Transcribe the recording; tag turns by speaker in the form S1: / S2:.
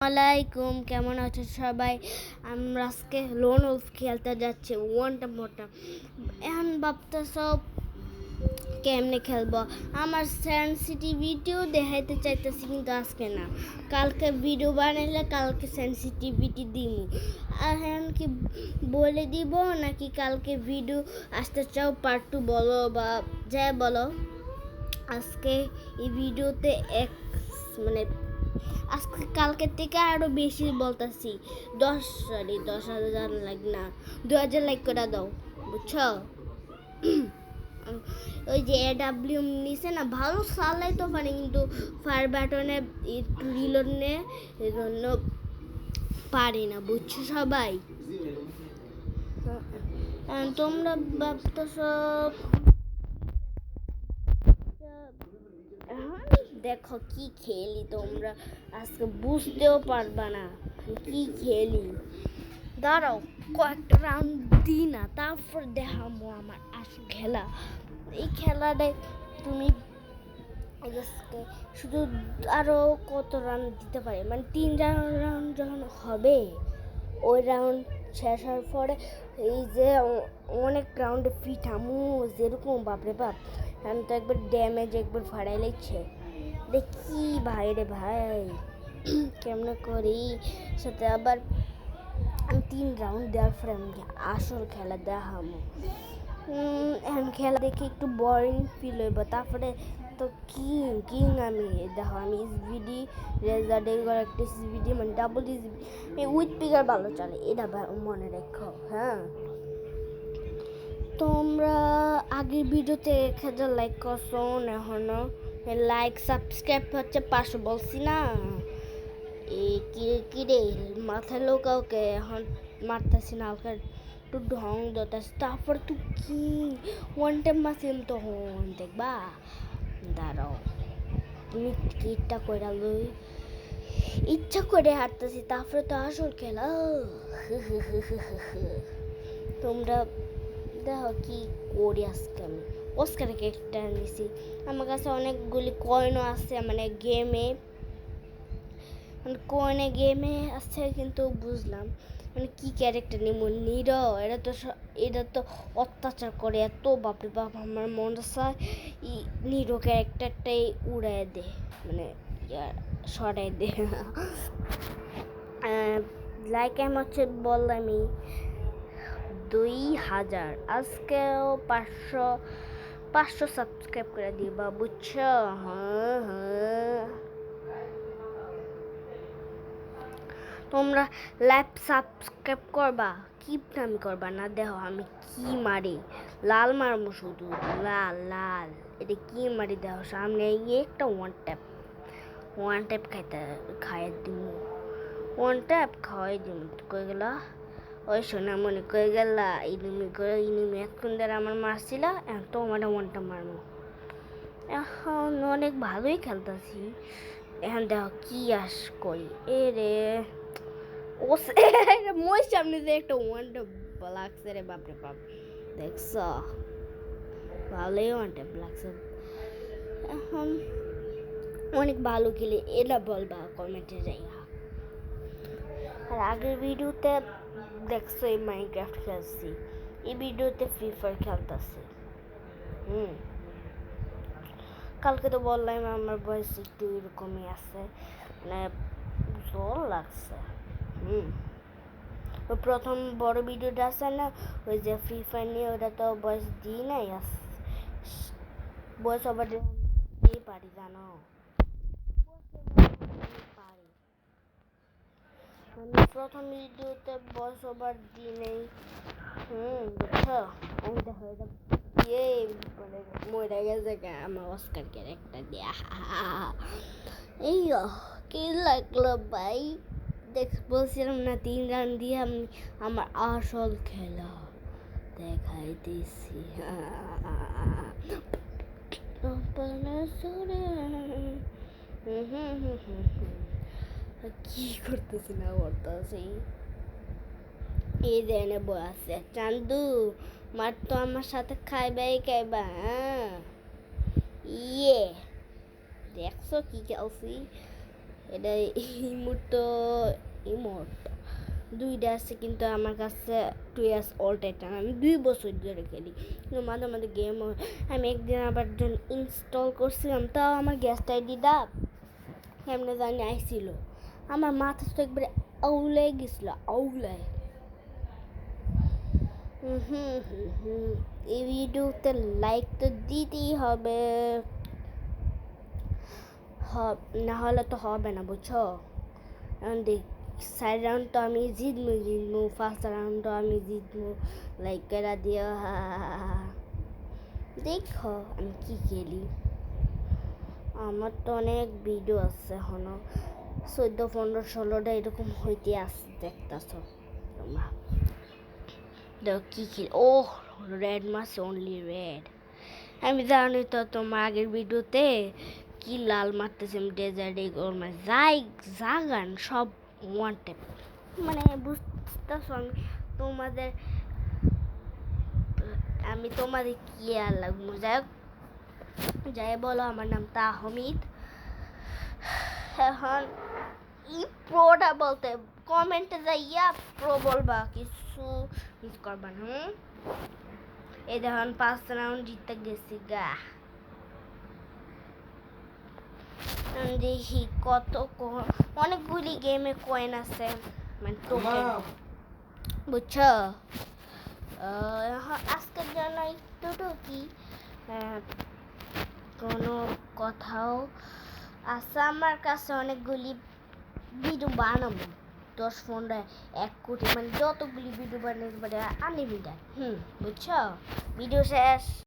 S1: আলাইকুম, কেমন আছো সবাই? আমরা আজকে লোন উলফ খেলতে যাচ্ছি ওয়ানটা মোটা। এখন ভাবতেছ কেমনে খেলবো? আমার সেন্সিটিভিটিও দেখাইতে চাইতেছি, কিন্তু আজকে না, কালকে ভিডিও বানাইলে কালকে সেন্সিটিভিটি দিমু। আর এখন কি বলে দিব নাকি কালকে ভিডিও আসতে চাও পার্ট 2 বলো বা যাই বলো। আজকে এই ভিডিওতে মানে আজকে কালকের থেকে আরো বেশি বলতেছি। 10,000 লাইক না, 2,000 লাইক করে দাও, বুঝছো? ওই যে AW নিচে না, ভালো চালাই তো পারে, কিন্তু ফায়ার বাটনে একটু রিলোড নে, এজন্য পারি না, বুঝছো সবাই? তোমরা ভাবতেছ দেখো কি খেলি, তোমরা আজকে বুঝতেও পারবা না কি খেলি। দাঁড়াও কয়েকটা রাউন্ড দিই না, তারপর দেখাবো আমার আসল খেলা। এই খেলাটাই তুমি শুধু আরো কত রান দিতে পারে, মানে 3 রাউন্ড যখন হবে, ওই রাউন্ড শেষ হওয়ার পরে এই যে অনেক রাউন্ডে পিঠামু যেরকম, বাপরে বাপ, এখন তো একবার ড্যামেজ একবার ফাড়াই লাগছে। দেখি ভাই রে ভাই কেমনে করি, সাথে আবার 3 রাউন্ড দেওয়ার পরে আমি আসল খেলা দেখামো। এখন খেলা দেখে একটু বোরিং ফিল হইব, তারপরে তো কিং আমি দেখো, আমি SVD রেজার্ড এগুলো একটা SVD মানে ডাবল SVD উইথ পিকার ভালো চলে, এটা মনে রেখো। হ্যাঁ, তোমরা আগের ভিডিওতে 1,000 লাইক করছো, এখনো লাইক সাবস্ক্রাইব হচ্ছে 500 বলছি না। এই কিরে মাথায় লোকাওকে এখন মারতেছি না, ওকে একটু ঢং দতাস, তারপর তুই কি ওয়ান টাইম মাসিম তখন দেখবা। দাঁড়াও, তুমি কিটটা করে লই, ইচ্ছা করে হাঁটতেছি, তারপরে তো আসল খেলা। তোমরা দেখো কি করি আজকে। আমি অস্কার কেকটা নিছি, আমার কাছে অনেকগুলি কয়েনও আছে, মানে গেমে আছে, কিন্তু বুঝলাম মানে কি ক্যারেক্টার নিব। এটা তো অত্যাচার করে এত, বাপরে বাপ, আমার মনে চায় নিরো ক্যারেক্টারটাই উড়াই দে, মানে সরাই দে। লাইক এম হচ্ছে বললামই 2,000, আজকেও 500 সাবস্ক্রাইব করে দিবা, বুঝছো? হ্যাঁ, তোমরা লাইভ সাবস্ক্রাইব করবা, কিপটামি করবা না। দেখো আমি কি মারি, লাল মারবো শুধু, লাল এটা কি মারি, দেখো সামনে একটা ওয়ান ট্যাপ খাইয়ে দিব, ওয়ান ট্যাপ খাওয়াই দিব। কই গেল ওই সোনা মনে, কই গেলা? ইনুমি এতক্ষণ ধরে আমার মারছিল, এখন তো আমার ওয়ানটা মারবো। এখন অনেক ভালোই খেলতেছি, এখন দেখো কি করি। এ রে মোর সামনে যে একটা ওয়ানটা লাগছে রে, বাপরে বাপ, দেখছ? ভালোই ওয়ানটা লাগছে। এখন অনেক ভালো খেলে, এটা বলবা কমেন্টে যাইয়া। আর আগের ভিডিওতে দেখছো এই মাইনক্রাফট খেলছি, এই ভিডিওতে ফ্রি ফায়ার খেলতেছে। কালকে তো বললাম আমার বয়স একটু এরকমই আছে, মানে জল লাগছে। ওই প্রথম বড় ভিডিওটা আছে না, ওই যে ফ্রি ফায়ার নিয়ে, ওটা তো বয়স দিই নাই, বয়স আবার দিতেই পারি, জানো? আমি প্রথম ভিডিওতে বয়স ওভার দিই নেই। বুঝছো? আমি দেখো এটা মানে মরে গেছে আমার অস্কার ক্যারেক্টার দিয়া। এই কি লাগলো ভাই? বলছিলাম না 3 রান দিয়ে আমি আমার আসল খেলা দেখাইতেছি। কি করতেছি না করতেছি, এই দেনে বই আছে। চান্দু মার তো আমার সাথে খাইবা। ইয়ে দেখছো কি খেলছি? এটা ইমোট দুইটা আছে, কিন্তু আমার কাছে 2 years old এটা আমি 2 বছর ধরে খেলি, কিন্তু মাঝে মাঝে গেম আমি একদিন আবার ইনস্টল করছিলাম, তাও আমার গেস্ট আইডিটা এমনি জানি আইছিল, আমার মাথা তো একবারে আউলাই গেছিল, আউলায়। এই ভিডিওতে লাইক তো দিতেই হবে, না হলে তো হবে না, বুঝছো? এখন দেখ, সাইড রাউন্ড তো আমি জিতবো, ফার্স্ট রাউন্ড তো আমি জিতবো, লাইক করে দিও। দেখো আমি কি খেলি, আমার তো অনেক ভিডিও আছে এখনো 14, 15, 16টা এরকম হইতে আসছে, দেখতেছ তোমরা। দেখো কি খেলি, ও রেড মাস, অনলি রেড। আমি জানি তো তোমার আগের ভিডিওতে কি লাল মারতেছে, আমি ডেজার্ট এগোর মাছ যাই জাগান সব ওয়ান টাইপ, মানে বুঝতেছো আমি তোমাদের কি আর লাগবো। যাই বলো, আমার নাম তাহমিদ। এখন ই প্রোটা বলতে কমেন্টে যাইয়া প্রো বলবা, কিছু মিস করবা না। এই দেখুন 5 রাউন্ড জিতে গেছি গা। দেখি অনেকগুলি গেমে কয়েন আছে, মানে টোকেন, বুঝছো? আজকের জন্য একটুটুকি, কোনো কথাও আছে আমার কাছে, অনেকগুলি ভিডিও বানাবো, 10, 15, 1 কোটি, মানে যতগুলি ভিডিও বানাতে পারে আনলিমিটেড। বুঝছো? ভিডিও শেষ।